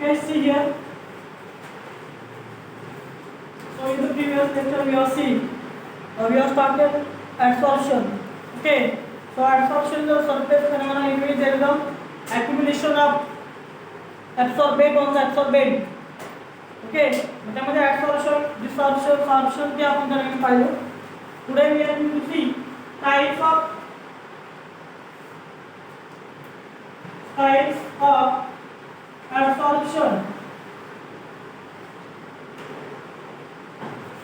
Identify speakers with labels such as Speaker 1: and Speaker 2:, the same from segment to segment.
Speaker 1: Okay, see here. So in the previous lecture we have seen, we have started adsorption. Okay, so adsorption is a surface phenomenon in which there is a accumulation of absorbate on the absorbent. Okay, त्यामध्ये adsorption, desorption, sorption ते आपण जरा पाहिलं. Today we are going to see types of adsorption.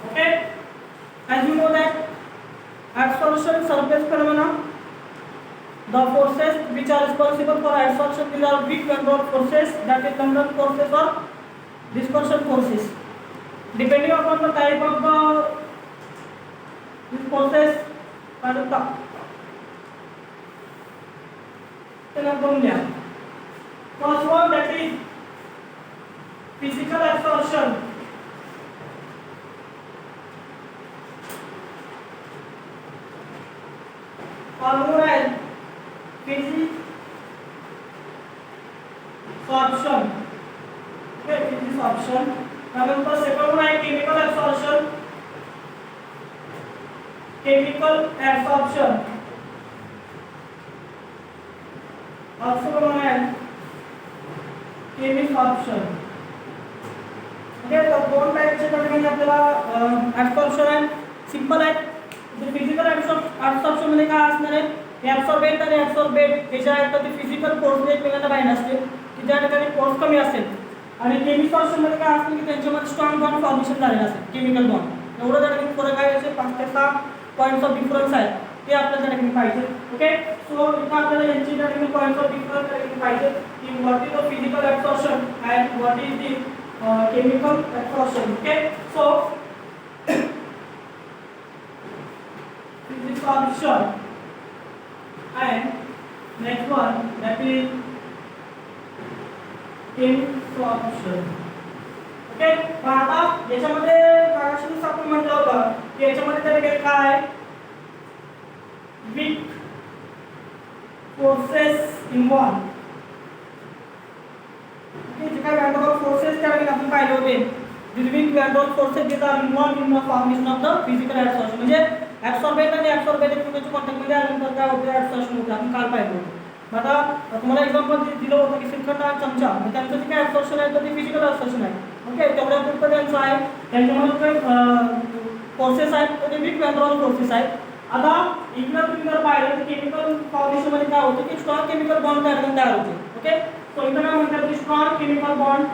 Speaker 1: Okay, as you know that adsorption surface phenomena, the forces which are responsible for adsorption, these are weak van der Waals forces, that is London forces or dispersion forces. Depending upon the type of these forces, first one, that is physical adsorption. Hormonal physisorption. Okay, physisorption. Now second one is chemical absorption. Chemical absorption. Also known as chemisorption. Okay, तो दोन टाइपचे ठिकाणी आपल्याला absorption आहे. Simple आहे. Physical absorption मध्ये काय असणार आहे, हे absorbent आणि absorbent हे जे आहेत ते फिजिकल फोर्स एकमेकांना बाइंड असते की ज्या ठिकाणी फोर्स कमी असेल. आणि केमिसॉर्प्शन मध्ये काय असतं की त्यांच्यामध्ये स्ट्रॉंग बॉन्ड फॉर्मेशन झालेलं असेल, केमिकल बॉन्ड. एवढं त्या ठिकाणी फरक आहे, असे 5 ते 6 पॉईंट्स ऑफ डिफरन्स आहेत, ते आपल्याला त्या ठिकाणी पाहिजे. ओके, सो इथं आपल्याला यांची त्या ठिकाणी पॉईंट्स ऑफ डिफरन्स त्या ठिकाणी पाहिजे की what is the physical absorption and what is the chemical absorption. Okay, so physisorption and next one, that is chemisorption. Okay, आता याच्यामध्ये मागाशी आपण म्हटलं होतं की याच्यामध्ये त्या ठिकाणी काय weak forces involved. जे काय van der Waals forces त्या ठिकाणी आपण पाहिले होते, these weak van der Waals forces that are involved in the formation of the physical adsorption. म्हणजे absorbent आणि absorbent एकमेकांच्या कॉन्टॅक्ट मध्ये आल्यानंतर काय होतं, adsorption होतं. आपण काल पाहिलं होतं. आता तुम्हाला एक्झाम्पल दिलं होतं की श्रीखंड आणि चमचा, त्यांचं जे काय absorption आहे ते फिजिकल absorption आहे. ओके, तेवढ्या पुरतं त्यांचं आहे. त्यांच्यामध्ये काही फोर्सेस आहेत ते weak van der Waals forces आहेत. आता इकडे तुम्ही जर पाहिलं तर केमिकल फॉर्मेशन मध्ये काय होतं की स्ट्रॉंग केमिकल बॉन्ड तयार होते. ओके, सो इथं काय म्हणतात की स्ट्रॉंग केमिकल बॉन्ड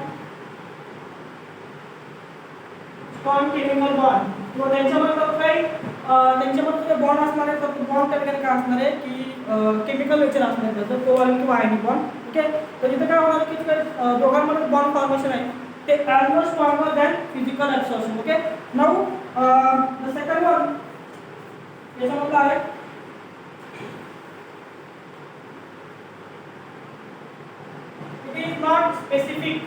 Speaker 1: किंवा त्यांच्यामध्ये काही त्यांच्यामध्ये बॉन्ड असणार आहे, तर बॉन्ड त्या ठिकाणी काय असणार आहे की केमिकल नेचर असणार आहे, जसं कोव्हॅलेंट किंवा आयनिक बॉन्ड. ओके, तर इथं काय होणार की दोघांमध्ये बॉन्ड फॉर्मेशन आहे ते are more stronger than physical absorption. Okay, now the second one याच्यामध्ये आहे it is not specific.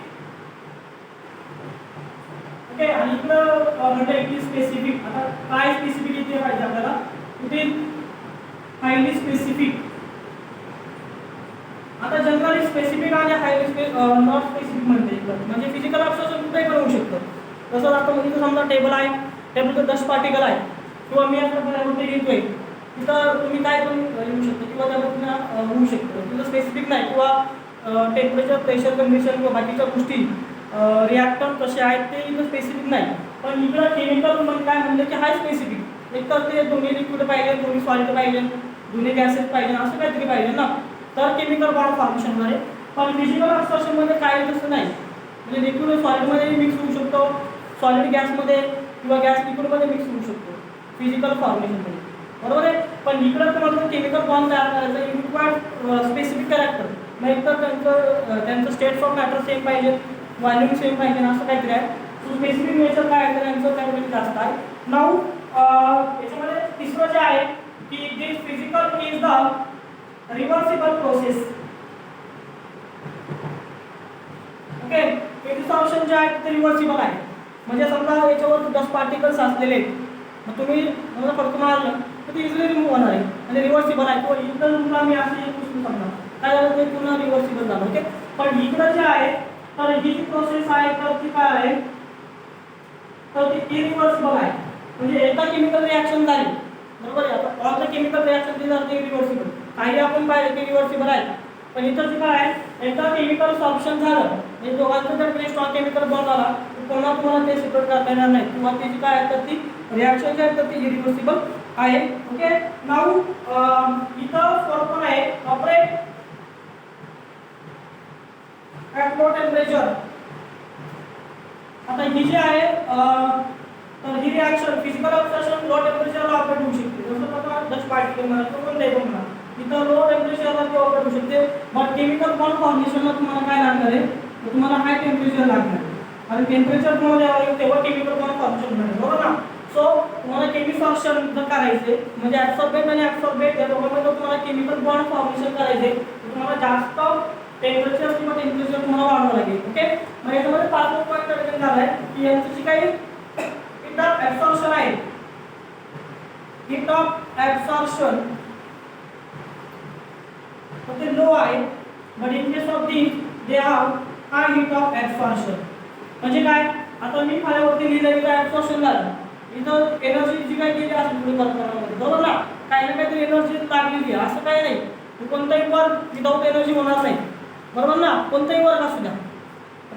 Speaker 1: Okay, आणि इकडं म्हणजे इट इज स्पेसिफिक. आता काय स्पेसिफिसिटी पाहिजे आपल्याला, इट इज हायली स्पेसिफिक. आता जनरली स्पेसिफिक आणि हायली नॉट स्पेसिफिक म्हणजे फिजिकल absorption कुठेही पण होऊ शकतं. जसं आता इथं समजा टेबल आहे, टेबलचं 10 पार्टिकल आहे किंवा मी आता वरती घेतोय, तिथं तुम्ही काय पण येऊ शकतो किंवा त्याबद्दल होऊ शकतं. तिथं स्पेसिफिक नाही किंवा टेम्परेचर, प्रेशर कंडिशन किंवा बाकीच्या गोष्टी रिॲक्टंट कसे आहेत ते इथं स्पेसिफिक नाही. पण इकडं केमिकल म्हणजे काय म्हणलं की हाय स्पेसिफिक. एकतर ते दोन्ही लिक्विड पाहिजे, दोन्ही सॉलिड पाहिजे, दोन्ही गॅसेस पाहिजे, असं काहीतरी पाहिजे ना, तर केमिकल बॉन्ड फॉर्मेशन होणार आहे. पण फिजिकल absorption मध्ये काय तसं नाही. म्हणजे लिक्विड सॉलिडमध्ये मिक्स होऊ शकतो, सॉलिड गॅसमध्ये किंवा गॅस लिक्विडमध्ये मिक्स होऊ शकतो फिजिकल फॉर्मेशनमध्ये, बरोबर आहे. पण इकडं तुम्हाला केमिकल बॉन्ड तयार करायचं आहे, रिक्वायर्ड स्पेसिफिक कॅरेक्टर. मग एकतर त्यांचं स्टेट्स ऑफ मॅटर सेम पाहिजे, व्हॉल्यूम सेम पाहिजे, असं काहीतरी आहे. सो स्पेसिफिक नेचर काय आहे त्यांचं त्यामध्ये जास्त आहे. नाउ याच्यामध्ये तिसरं जे आहे की this physical is the reversible process. Okay, physisorption जे आहे ते रिव्हर्सिबल आहे. म्हणजे समजा याच्यावर 10 पार्टिकल्स असलेले आहेत, मग तुम्ही मला फक्त मारलं तर ते इझिली रिमूव्ह होणार आहे म्हणजे रिव्हर्सिबल आहे. किंवा इकडं तुम्हाला मी असं एक समजा काय झालं ते पुन्हा रिव्हर्सिबल झालं. ओके, पण इकडं जे आहे तर ही जी प्रोसेस आहे तर ती काय आहे, तर ती इरिव्हर्सिबल आहे. म्हणजे एकदा केमिकल रिएक्शन झाली, बरोबर आहे. आता all the chemical reaction this are irreversible. काही आपण पाहिलं की रिव्हर्सिबल आहे, पण इथं जे काय आहे, एकदा केमिकल सॉल्युशन झालं म्हणजे दोघांचं जर काही स्ट्रॉंग केमिकल बॉन्ड झाला तर पुन्हा तुम्हाला ते सेपरेट करता येणार नाही, किंवा त्याची काय आहे तर ती रिएक्शन जी आहे तर ती इरिव्हर्सिबल आहे. ओके, नाऊ इथं फॉर्म पण आहे ऑपरेट ॲट लो टेम्परेचर. आता ही जी आहे तर ही रिएक्शन फिजिकल ऑब्झर्वेशन लो टेम्परेचरला ऑपरेट होऊ शकते. जसं बघा डस्ट पार्टिकल म्हणा तो पण देतो म्हणा, इथं लो टेम्परेचरला ते ऑपरेट होऊ शकते. बट केमिकल बॉन्ड फॉर्मेशनला तुम्हाला काय लागणार आहे, तर तुम्हाला हाय टेम्परेचर लागणार आहे. आणि टेम्परेचर तुम्हाला द्यावं लागेल तेव्हा केमिकल बॉन्ड फॉर्मेशन होणार आहे, बरोबर ना. सो तुम्हाला केमिफॉर्मेशन जर करायचे म्हणजे ॲब्सॉर्बेट आणि ॲब्सॉर्बेट या दोघांमध्ये तुम्हाला केमिकल बॉन्ड फॉर्मेशन करायचे तर तुम्हाला जास्त टेम्परेचर किंवा टेम्परेचर तुम्हाला वाढवावं लागेल. ओके, मग याच्यामध्ये 5 पॉईंट कळले झालाय की यांची काही हीट ऑफ ॲब्सॉर्प्शन आहे. हीट ऑफ ॲब्सॉर्प्शन ते लो आहे, but in case of the they have high heat of absorption. म्हणजे काय, आता मी खाल्यावरती लिहिलं की ॲब्सॉर्प्शन झालं, इथं एनर्जी जी काय केली असते पुढे करताना, बरोबर ना. काही ना काहीतरी एनर्जी लागलेली आहे, असं काही नाही कोणताही वर्क विदाऊट एनर्जी होणार नाही, बरोबर ना. कोणताही वर्क असू द्या,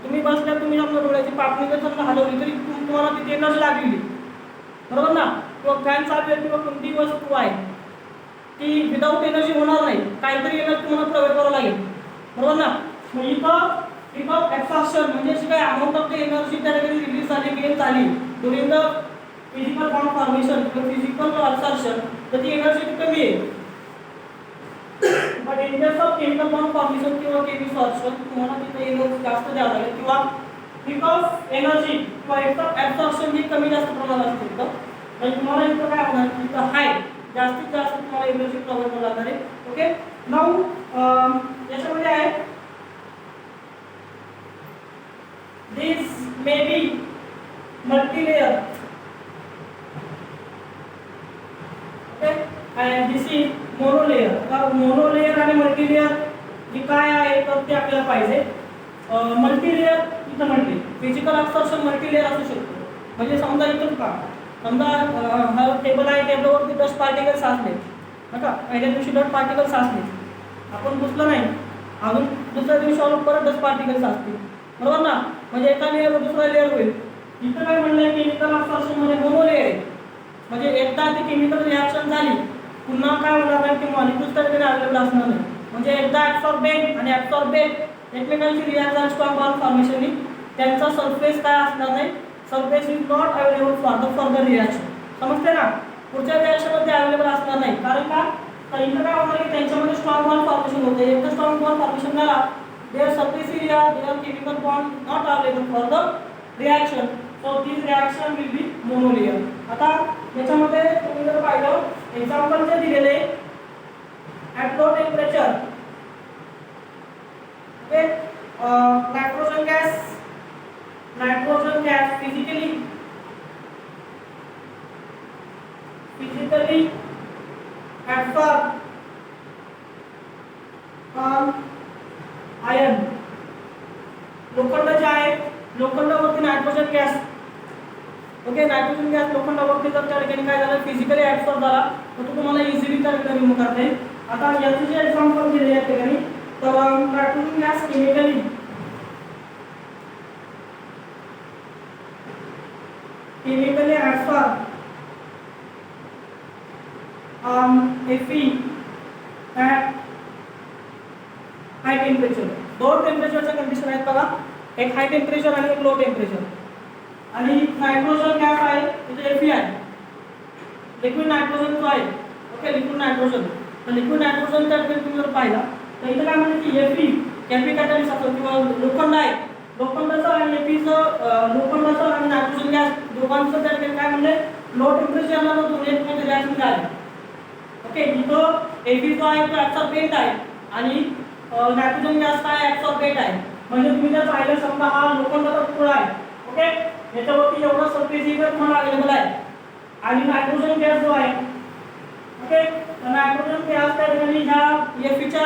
Speaker 1: तुम्ही बसल्या तुम्ही आपल्या डोळ्याची पापणी जर समजा हलवली तरी तुम्हाला तिथे एनर्जी लागलेली, बरोबर ना. किंवा फॅन चालू आहे किंवा कोणतीही वस्तू आहे ती विदाऊट एनर्जी होणार नाही, काहीतरी एनर्जी तुम्हाला प्रोव्हाइड करावं लागेल, बरोबर ना. मग इथं हीट ऑफ ॲब्सॉर्प्शन म्हणजे अशी काय अमाऊंट ऑफ द एनर्जी त्या ठिकाणी रिलीज झाली गेन झाली during the physical bond formation किंवा फिजिकल ॲब्सॉर्प्शन, तर ती एनर्जी कमी आहे. But in case of chemical bond formation किंवा केमिसॉर्प्शन तुम्हाला तिथे एनर्जी जास्त द्यावं लागेल, किंवा हीट ऑफ एनर्जी किंवा हीट ऑफ ॲब्सॉर्प्शन ही कमी जास्त प्रमाणात असते. तर तुम्हाला इथं काय होणार, इथं हाय जास्तीत जास्त तुम्हाला एनर्जी प्रोव्हाइड करावी लागणार आहे. ओके, नाऊ याच्यामध्ये आहे this may be multilayer. Okay, and this is monolayer. तर मोनोलेयर आणि मल्टीलेयर जे काय आहे तर ते आपल्याला पाहिजे. मल्टीलेयर इथं म्हटले फिजिकल ॲब्सॉर्प्शन मल्टीलेयर असू शकतो. म्हणजे समजा इथं का समजा हा टेबल आहे, टेबलवरती 10 पार्टिकल्स असले बघा, पहिल्या दिवशी 10 पार्टिकल्स असले, आपण पुसलं नाही, अजून दुसऱ्या दिवशी अजून परत 10 पार्टिकल्स असतील, बरोबर ना. म्हणजे एका लेअरवर दुसरा लेअर होईल. इथं काय म्हणलं आहे केमिकल ॲब्सॉर्प्शनमध्ये मोनोलेयर आहे, म्हणजे एकदा ती केमिकल रिॲक्शन झाली पुन्हा काय होणार नाही की मॉलिक्युल्स त्या ठिकाणी अवेलेबल असणार नाही. म्हणजे एकदा ॲब्सॉर्बेट आणि ॲब्सॉर्बेट एकमेकांशी रिॲक्ट झाले स्ट्रॉंग बॉन्ड फॉर्मेशननी, त्यांचा सरफेस काय असणार नाही, surface is not available for the further reaction. समजते ना, पुढच्या रिॲक्शनमध्ये अवेलेबल असणार नाही. कारण का, तर इथं काय होणार की त्यांच्यामध्ये स्ट्रॉंग बॉन्ड फॉर्मेशन होते. एकदा स्ट्रॉंग बॉन्ड फॉर्मेशन झाला there surface area there chemical bond not available for the reaction, so this reaction will be monolayer. आता याच्यामध्ये तुम्ही जर पाहिलं एक्झाम्पल जे दिलेले at low temperature, okay, nitrogen gas physically absorb iron. लोखंड जे आहे लोखंडावरती nitrogen gas, okay, nitrogen gas लोखंडावरती जर त्या ठिकाणी काय झालं फिजिकली ॲब्सॉर्ब झाला तर तो तुम्हाला इझिली त्या ठिकाणी रिमूव्ह करता येईल. आता याचे जे एक्झाम्पल दिले या ठिकाणी, तर nitrogen gas chemically absorb Fe at high temperature. दोन टेम्परेचरच्या कंडिशन आहेत बघा, एक हाय टेम्परेचर आणि एक लो टेम्परेचर. आणि नायट्रोजन गॅस आहे इथे Fe आहे, लिक्विड नायट्रोजन जो आहे, ओके, लिक्विड नायट्रोजन. तर लिक्विड नायट्रोजन त्या ठिकाणी तुम्ही जर पाहिला तर इथं काय म्हणते की Fe कॅटलिस्ट असतो किंवा लोखंड आहे, लोखंडाचं आणि Feचं लोखंडाचं आणि नायट्रोजन गॅस दोघांचं त्या ठिकाणी काय म्हणले लो टेम्परेचरला दोन्ही एकमेकांचे रिॲक्शन झाले. ओके, इथं Fe जो आहे तो ॲब्सॉर्बेंट आहे आणि नायट्रोजन गॅस काय ॲब्सॉर्बेट आहे. म्हणजे तुम्ही जर पाहिलं समजा हा लोखंडाचा तुकडा आहे, ओके, याच्यावरती एवढा सरफेस एरिया तुम्हाला अवेलेबल आहे आणि नायट्रोजन गॅस जो आहे, ओके, तर नायट्रोजन गॅस त्या ठिकाणी ह्या Feच्या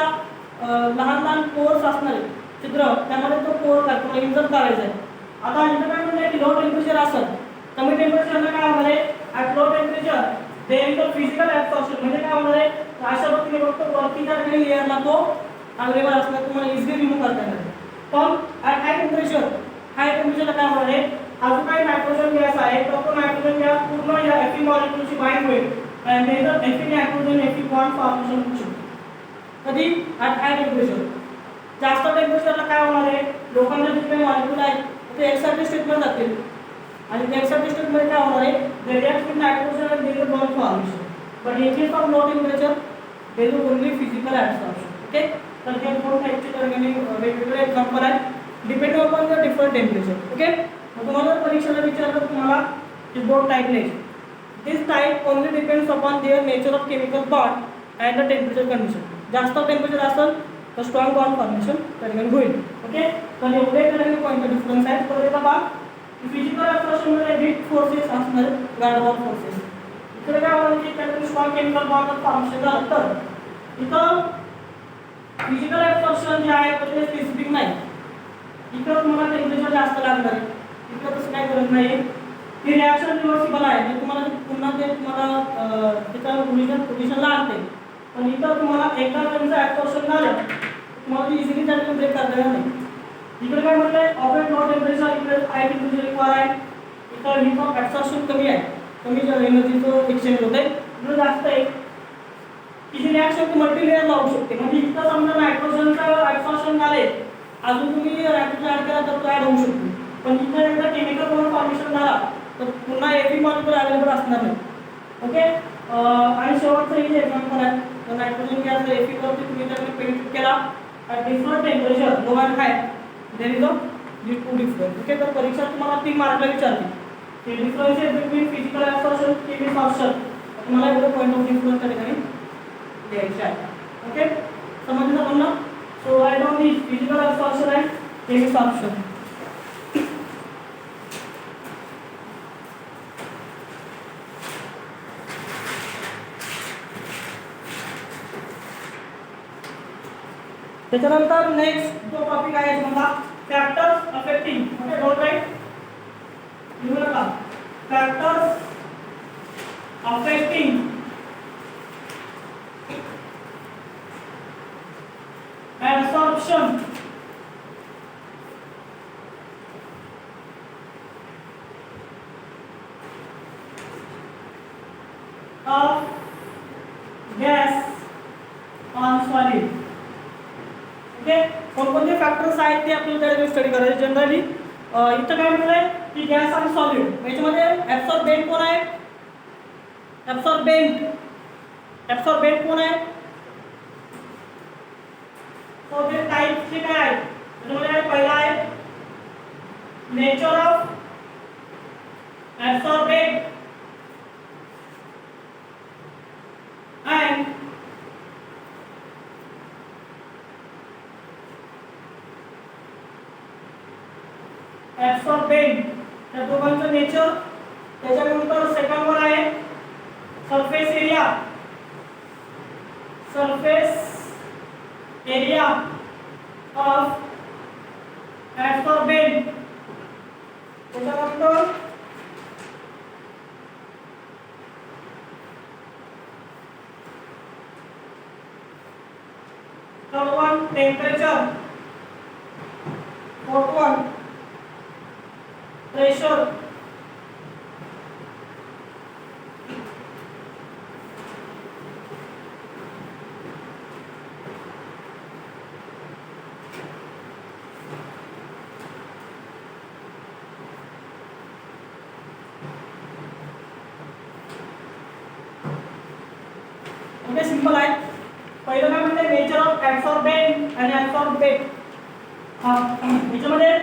Speaker 1: लहान लहान पोर्स असणार आहेत, छिद्र त्यामध्ये तो पोर करतो इंजर करायचा आहे. आता इथं काय म्हणलं की लो टेम्परेचर असेल कमी टेम्परेचरला काय होणार आहे at low temperature there is a physical absorption म्हणजे काय होणार आहे अशा पद्धतीने फक्त वरतीच्या काही लेअरला तो अवेलेबल असणार तुम्हाला इझिली रिमूव्ह करता येणार. पण ॲट हाय टेम्परेचरला काय होणार आहे हा जो काही नायट्रोजन गॅस आहे तो नायट्रोजन गॅस पूर्ण या Fe मॉलिक्युलशी बाइंड होईल आणि neither Fe nitrogen Fe bond formation होऊ शकते. कधी ॲट हाय टेम्परेचर. जास्त टेम्परेचरला काय होणार आहे लोखंडाचे जे काही मॉलिक्युल आहेत ते एक्साइटेड स्टेटमध्ये जातील आणि त्या एक्साइटेड स्टेटमध्ये काय होणार आहे दे रिॲक्ट विथ नायट्रोजन आणि neither bond formation. But in case of low temperature they is only physical absorption. Okay तर हे दोन टाईपचे वेगवेगळे एक्झाम्पल आहेत depending upon the different temperature. Okay मग तुम्हाला परीक्षेला विचारलं तुम्हाला हे बोथ टाईप लिहायचे. This type only depends upon their nature of chemical bond and the temperature condition. जास्त टेम्परेचर असेल तर स्ट्रॉंग बॉन्ड फॉर्मेशन त्याठिकाणी होईल. ओके तर एवढे त्याठिकाणी पॉईंट डिफरन्स आहेत. तर याचा भाग फिजिकल ॲब्सॉर्प्शनमध्ये वीक फोर्सेस असणार गार्डवॉल फोर्सेस. इकडे काय होणार की त्याच्यातून स्ट्रॉंग केमिकल बॉन्ड फॉर्मेशन झालं तर इथं फिजिकल ॲब्सॉर्प्शन जे आहे ते स्पेसिफिक नाही. इकडं तुम्हाला टेम्परेचर जास्त लागणार आहे इकडं तसं काय गरज नाही. ही रिॲक्शन रिव्हर्सिबल आहे म्हणजे तुम्हाला पुन्हा ते तुम्हाला त्याच्या पोझिशनला आणते. पण इथं तुम्हाला एकदा त्यांचं ॲब्सॉर्प्शन झालं तुम्हाला इझिली त्या ठिकाणी ब्रेक करता येणार नाही. इकडे काय म्हटलंय ऑपरेट लो टेम्परेचर इकडे हाय टेम्परेचर रिक्वायर आहे. इथं हीट ऑफ ॲब्सॉर्प्शन कमी आहे कमी एनर्जीचं एक्सचेंज होत आहे. इकडे जास्त आहे ही रिॲक्शन मल्टीलेयर लावू शकते. म्हणजे इथं समजा नायट्रोजनचं ॲब्सॉर्प्शन झाले अजून तुम्ही नायट्रोजन ॲड केला तर तो ॲड होऊ शकतो. पण इथं एकदा केमिकल बॉन्ड फॉर्मेशन झाला तर पुन्हा Fe मॉलिक्युल अवेलेबल असणार नाही. ओके आणि शेवटचं हे एक्झाम्पल आहे तर नायट्रोजन गॅस Fe वरती तुम्ही त्याने पेंट केला at different temperature low and high there is a two difference. Okay तर परीक्षा तुम्हाला 3 मार्कला विचारली की difference between physical absorption chemical absorption तुम्हाला एवढं पॉईंट ऑफ डिफरन्स त्या ठिकाणी द्यायचे आहे. ओके समजलं तुम्हाला. So write down the physical absorption and chemical absorption. त्याच्यानंतर नेक्स्ट जो टॉपिक आहे तुम्हाला factors affecting. Okay don't write लिहू नका. Factors affecting absorption of gas on solid. Okay कोणकोणते फॅक्टर्स आहेत ते आपल्याला स्टडी करायचे. जनरली इथं काय म्हटलंय की गॅस आणि सॉलिड याच्यामध्ये ॲब्सॉर्बेंट कोण आहे ॲब्सॉर्बेंट कोण आहे तो ते टाइप्सचे काय आहेत त्याच्यामध्ये पहिला आहे नेचर ऑफ ॲब्सॉर्बेंट अँड ॲब्सॉर्बेंट त्या दोघांचं नेचर. त्याच्यानंतर सेकंड वन आहे सरफेस एरिया ऑफ ॲब्सॉर्बेंट. त्याच्यानंतर third one temperature. Fourth one pressure. Okay simple आहे. पहिलं काय म्हणते नेचर ऑफ ॲब्सॉर्बेंट आणि ॲब्सॉर्बेट. याच्यामध्ये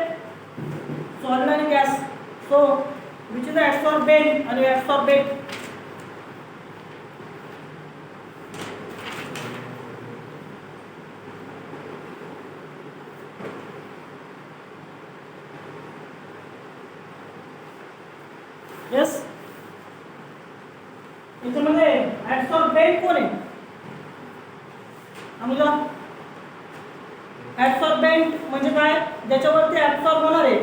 Speaker 1: सॉलिड आणि गॅस. सो विच इज ॲब्सॉर्बेंट आणि ॲब्सॉर्बेट. येस याच्यामध्ये ॲब्सॉर्बेंट कोण आहे आम्हाला ऍब्सॉर्बेंट म्हणजे काय, ज्याच्यावरती ऍब्सॉर्ब होणार आहे.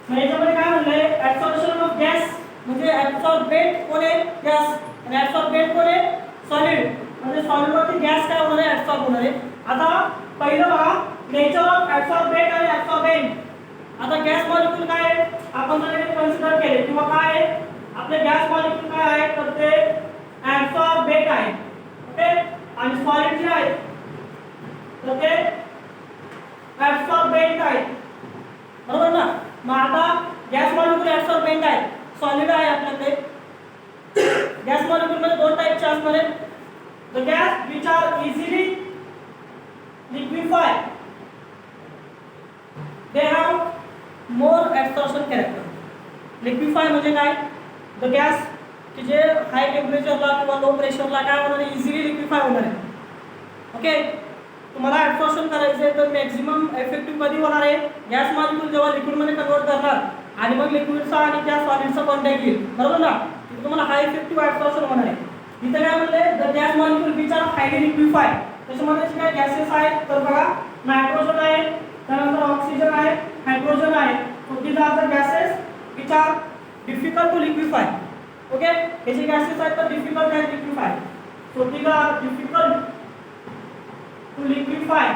Speaker 1: म्हणजे याच्यामध्ये काय म्हणलंय, ऍब्सॉर्प्शन ऑफ गॅस म्हणजे ऍब्सॉर्बेट कोण आहे, गॅस, आणि ऍब्सॉर्बेट कोण आहे, सॉलिड. म्हणजे सॉलिड वरती गॅस काय होणार आहे, ऍब्सॉर्ब होणार आहे. आता पहिलं बघा, नेचर ऑफ ऍब्सॉर्बेट आणि ऍब्सॉर्बेंट. आता गॅस मॉलिक्यूल काय आहे, आपण जर कन्सिडर केले किंवा काय आहे, आपले गॅस मॉलिक्यूल काय आहे, तर ते ऍब्सॉर्बेट आहे. ओके, आणि सॉलिड जे आहे तर ते ऍब्सॉर्बेंट आहे, बरोबर ना. मग आता गॅस मॉलिक्यूल ऍब्सॉर्बेंट आहे, सॉलिड आहे आपल्याकडे. गॅस मॉलिक्यूल मध्ये दोन टाइपचे असणार आहेत. The gas which are easily liquefy, they have more absorption character. Liquefy म्हणजे काय, द गॅस की जे हाय टेम्परेचरला किंवा लो प्रेशरला काय होणार आहे, इझिली लिक्विफाय होणार आहे. ओके, तुम्हाला ऍब्सॉर्प्शन करायचं आहे तर मॅक्झिमम इफेक्टिव्ह कधी होणार आहे, गॅस मॉलिक्यूल जेव्हा लिक्विडमध्ये कन्वर्ट करणार आणि मग लिक्विडचा आणि त्या सॉलिडचा कॉन्टॅक्ट येईल, बरोबर ना, तिथे तुम्हाला हाय इफेक्टिव्ह ऍब्सॉर्प्शन होणार आहे. इथे काय म्हणले, the gas molecule which are highly liquefy. त्याच्यामध्ये काय गॅसेस आहेत, तर बघा नायट्रोजन आहे, त्यानंतर ऑक्सिजन आहे, हायड्रोजन आहे. So these are the gases which are difficult to liquefy. Okay, हे जे गॅसेस आहेत तर डिफिकल्ट आहेत liquefy. So these are difficult to liquefy.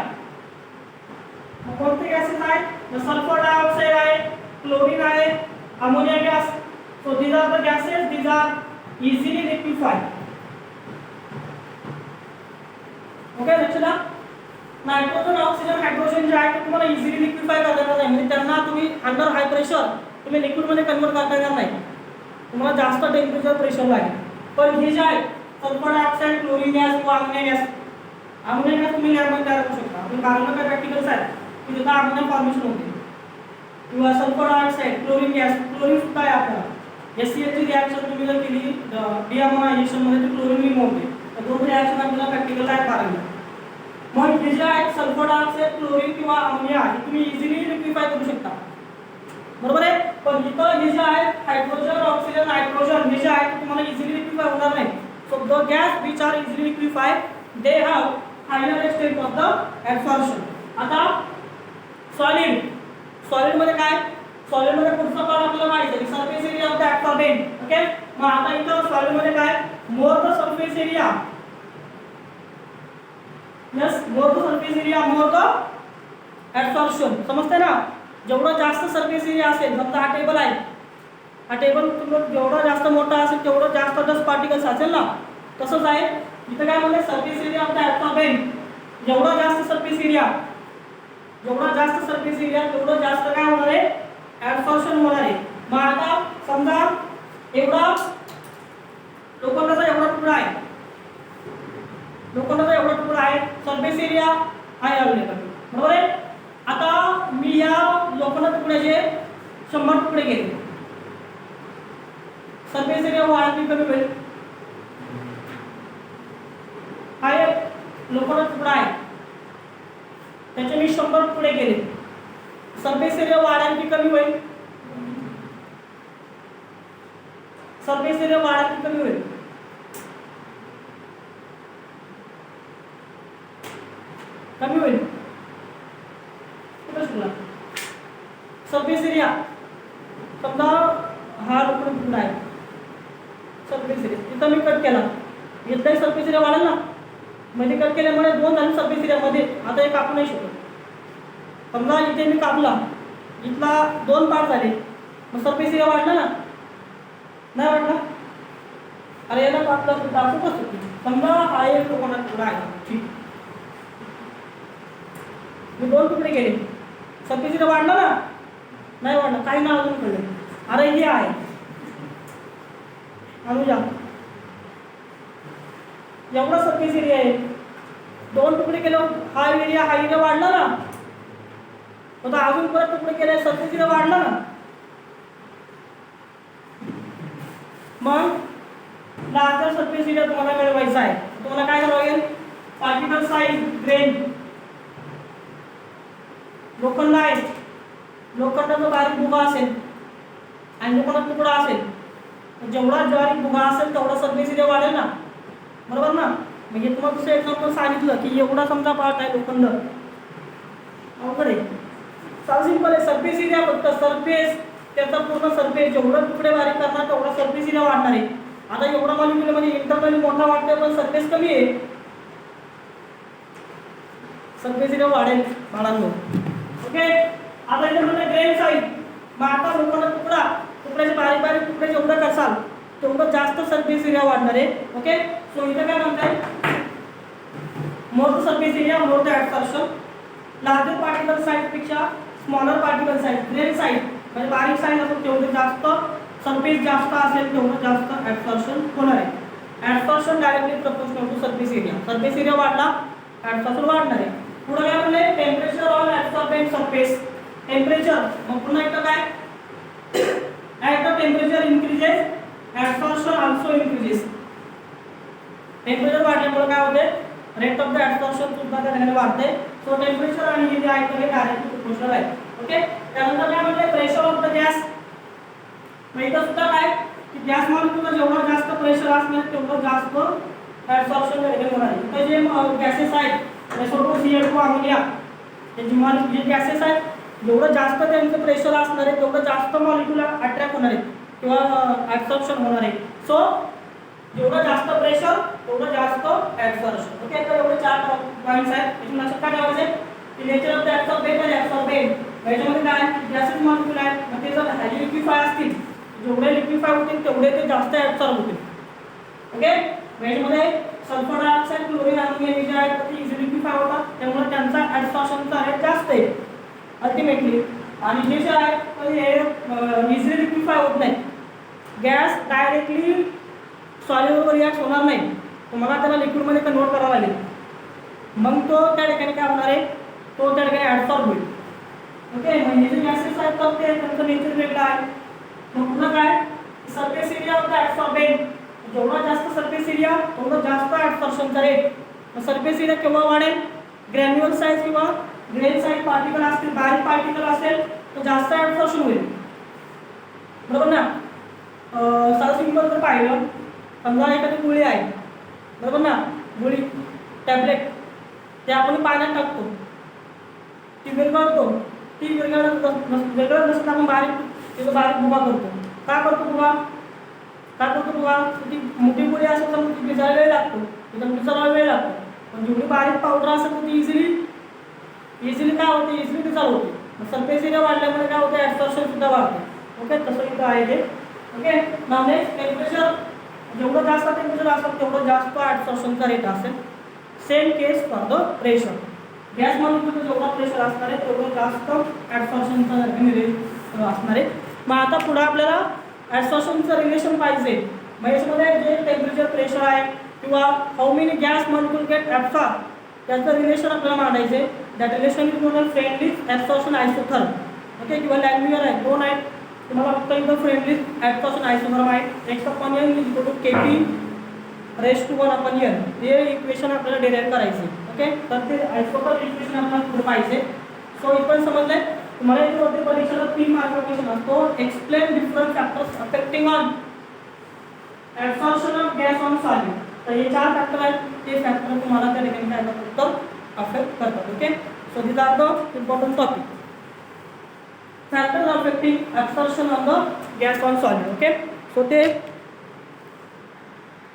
Speaker 1: कोणते गॅसेस आहेत, सल्फर डायऑक्साइड आहे, क्लोरीन आहे, ammonia gas. So these are the gases these are easily liquefy. Okay, लक्षात द्या. नायट्रोजन, ऑक्सिजन, हायड्रोजन जे आहे ते तुम्हाला इझिली लिक्विफाय करता येणार नाही, म्हणजे त्यांना तुम्ही अंडर हाय प्रेशर तुम्ही लिक्विडमध्ये कन्वर्ट करता येणार नाही, तुम्हाला जास्त टेम्परेचर प्रेशर लागेल. पण हे जे आहे सल्फर डायऑक्साइड, क्लोरीन गॅस किंवा अमोनिया गॅस, अमोनिया गॅस तुम्ही लॅबमध्ये तयार करू शकता. आपण कार्बन काय प्रॅक्टिकल्स आहेत की तिथं अमोनिया फॉर्मेशन होते, किंवा sulphur dioxide, chlorine gas, chlorine सुद्धा आहे आपल्याला. HCl ची रिॲक्शन तुम्ही जर केली डिअमोनायझेशन मध्ये तर क्लोरीन रिमूव्ह होते. तर दोन रिॲक्शन आपल्याला प्रॅक्टिकल आहेत बारावीला. मग हे जे आहेत सल्फर डायऑक्साइड, क्लोरीन किंवा अमोनिया हे तुम्ही इझिली लिक्विफाय करू शकता, बरोबर आहे. पण इथं हे जे आहे हायड्रोजन, ऑक्सिजन, नायट्रोजन हे जे आहे ते तुम्हाला इझिली लिक्विफाय होणार नाही. So the gas which are easily liquefy they have higher extent of the absorption. आता सॉलिड, सॉलिड मध्ये काय, सॉलिड मध्ये पुढचा पार्ट आपल्याला माहिती आहे, surface area of the absorbent. Okay, मग आता इथं सॉलिड मध्ये काय, more the surface area, yes, more the surface area more the absorption. समजतंय ना. जेवढा जास्त सरफेस एरिया असेल, समजा हा टेबल आहे, हा टेबल जेवढा जास्त मोठा असेल तेवढं जास्त डस्ट पार्टिकल्स असेल ना. तसंच आहे इथं काय म्हणले, सरफेस एरिया ऑफ द ऍब्सॉर्बेंट, जेवढा जास्त सरफेस एरिया, जेवढा जास्त सरफेस एरिया तेवढं जास्त काय होणार आहे, ऍब्सॉर्प्शन होणार आहे. मग आता समजा एवढा लोखंडाचा एवढा तुकडा आहे, लोखंडाचा एवढा तुकडा आहे, सरफेस एरिया आहे अवेलेबल, बरोबर आहे. आता मी या लोखंडा तुकड्याचे 100 तुकडे केले, सरफेस एरिया वाढती कमी होईल. हा एक लोखंडा तुकडा आहे, त्याचे मी 100 तुकडे केले, सरफेस एरिया वाढायची कमी होईल, सरफेस एरिया वाढायची कमी होईल. कमी होईल कुठं शिकला, सरफेस एरिया समजा हा लोखंड तुकडा आहे, सरफेस एरिया तिथं मी कट केला, इथलाही सरफेस एरिया वाढेल ना. मध्ये कट केल्यामुळे दोन झाले सरफेस एरिया मध्ये, आता एक कापू नाही शकत. समजा इथे मी कापला, इथला 2 पार्ट झाले, मग सरफेस एरिया वाढला ना, नाही वाढला. अरे याला कापला तर दाखवू कसं, समजा हा एक लोखंडा तुकडा आहे, ठीक, मी 2 तुकडे केले, सरफेस एरिया वाढला ना, नाही वाढला, काही ना अजून कळलं. अरे हे आहे अनुजा, एवढा सरफेस एरिया आहे, 2 तुकडे केले, हा एरिया वाढला ना, आता अजून परत तुकडे केले, सरफेस एरिया वाढला ना. मग लार्जर सरफेस एरिया तुम्हाला मिळवायचा आहे, तुम्हाला काय करावं लागेल, पार्टिकल साइज, ग्रेन, लोखंड आहे, लोखंडाचा बारीक भुगा असेल आणि लोखंडाचा तुकडा असेल, जेवढा बारीक भुगा असेल तेवढा सरफेस एरिया वाढेल ना, बरोबर ना. म्हणजे तुम्हाला दुसरं एक्झाम्पल सांगितलं की एवढा समजा पार्ट आहे लोखंड, अवघड आहे. साधं सिंपल आहे. सरफेस एरिया फक्त सरफेस, त्याचा पूर्ण सरफेस जेवढं तुकडे बारीक करणार तेवढा सरफेस एरिया वाढणार आहे. आता एवढा मॉलिक्यूल म्हणजे इंटरनली मोठा वाटतोय पण सरफेस कमी आहे, सरफेस एरिया वाढेल बाळांनो. ओके. आता इथे म्हणजे ग्रेन साईज. मग आता लोकांना तुकड्याचे बारीक बारीक तुकडे जेवढं करसाल तेवढं जास्त सरफेस एरिया वाढणार आहे. ओके. सो इथे काय म्हणताय, more the surface area more the absorption, larger particle size पेक्षा smaller particle size, grain size म्हणजे बारीक साइज असेल तेवढं जास्त सरफेस जास्त असेल तेवढं जास्त ऍब्सॉर्प्शन होणार आहे. Absorption directly proportional to surface area. Surface area वाढला ऍब्सॉर्प्शन वाढणार आहे. पुढे काय म्हणले, temperature on absorbent surface. Temperature मग पुन्हा एकदा काय, at the temperature increases absorption also increases. Temperature वाढल्यामुळे काय होते, रेट ऑफ द ऍब्सॉर्प्शन सुद्धा त्या ठिकाणी वाढते. सो टेम्परेचर आणि हे जे आहे ते डायरेक्टली प्रोपोर्शनल आहे. ओके. त्यानंतर काय म्हणते, प्रेशर ऑफ द गॅस. मग इथं सुद्धा काय की गॅस मॉलिक्यूलला जेवढं जास्त प्रेशर असणार तेवढं जास्त ऍब्सॉर्प्शन होणार आहे. इथं जे गॅसेस आहेत SO2 CO2 अमोनिया हे जे गॅसेस आहेत जेवढं जास्त त्यांचं प्रेशर असणार आहे तेवढं जास्त मॉलिक्यूल अट्रॅक्ट होणार आहेत किंवा ऍब्सॉर्प्शन होणार आहे. सो जेवढं जास्त प्रेशर तेवढं जास्त ऍब्सॉर्प्शन. ओके. तर एवढे 4 पॉईंट्स आहेत. त्याच्या लक्षात काय ठेवायचे की नेचर ऑफ द ऍब्सॉर्बेंट आणि ऍब्सॉर्बेंट याच्यामध्ये काय गॅसेस मॉलिक्यूल आहेत. मग ते जर हायली लिक्विफाय असतील, जेवढे लिक्विफाय होतील तेवढे ते जास्त ऍब्सॉर्ब होतील. ओके. याच्यामध्ये सल्फर डायऑक्साइड, क्लोरीन अमोनिया जे आहेत ते इझिली लिक्विफाय होतात त्यामुळे त्यांचा ऍब्सॉर्प्शनचा रेट जास्त आहे अल्टिमेटली. आणि हे जे आहे हे इझिली लिक्विफाय होत नाही. गॅस डायरेक्टली सॉल्युबल रिॲक्ट होणार नाही, तुम्हाला त्याला लिक्विडमध्ये कन्वर्ट करावं लागेल. मग तो त्या ठिकाणी काय होणार आहे, तो त्या ठिकाणी ऍब्सॉर्ब होईल. ओके. म्हणजे जे गॅसेस आहेत तर ते त्यांचं नेचर वेगळं आहे. मग पुन्हा काय, सरफेस एरिया ऑफ द ऍब्सॉर्बेंट, जेवढा जास्त सरफेस एरिया तेवढं जास्त ऍब्सॉर्प्शनचा रेट. मग सरफेस एरिया केव्हा वाढेल, ग्रॅन्युअल साईज किंवा ग्रेन साईज पार्टिकल असतील, बारीक पार्टिकल असेल तर जास्त ऍब्सॉर्प्शन होईल. बरोबर ना. साधं सिंपल जर पाहिलं, समजा एखादी गोळी आहे, बरोबर ना, गोळी टॅबलेट ते आपण पाण्यात टाकतो, ती विरघळतो, ती विरघळत नसतं आपण बारीक तिथं बारीक भुगा करतो. का करतो भुगा, का करतो भुगा, ती मोठी गोळी असेल तर ती भिजायला वेळ लागतो, तिथं भिजायला वेळ लागतो. पण जेवढी बारीक पावडर असेल तर ती इझिली काय होते, इझिली डिसॉल्व होते. सरफेस एरिया वाढल्यामुळे काय होतं, ऍब्सॉर्प्शन सुद्धा वाढते. ओके. तसं इथं आहे ते. ओके. नाव नेक्स्ट, टेम्परेचर जेवढं जास्त टेम्परेचर असेल तेवढं जास्त ऍब्सॉर्प्शनचा रेट असेल. Same case for the pressure. Gas मॉलिक्यूलचं जेवढा प्रेशर असणार आहे तेवढं जास्त ऍब्सॉर्प्शनचा रेट असणार आहे. मग आता पुढे आपल्याला ऍब्सॉर्प्शनचं रिलेशन पाहिजे. मग याच्यामध्ये जे टेम्परेचर प्रेशर आहे किंवा how many gas molecule get absorb त्याचं रिलेशन आपल्याला मांडायचे. That relation is known as Freundlich absorption isotherm. Okay. किंवा लॅग्युअर आहे, दोन आहेत. तुम्हाला फक्त इथं फ्रेंडली ऍब्सॉर्प्शन आयसोथर्म आहे. x/n is equal to Kp⁻⁴ हे इक्वेशन आपल्याला डिराईव्ह करायचे. ओके. तर ते आयसोथर्म इक्वेशन आपल्याला पुढे पाहिजे. सो इथं समजलंय तुम्हाला. इथे होते परीक्षेला 3 मार्क क्वेश्चन असतो, explain different factors affecting on absorption of gas on solid. तर हे 4 फॅक्टर आहेत, ते फॅक्टर तुम्हाला त्या ठिकाणी काय करतात, अफेक्ट करतात. Okay. So these are the important topic. Factors affecting absorption of the gas on solid. Okay. So ते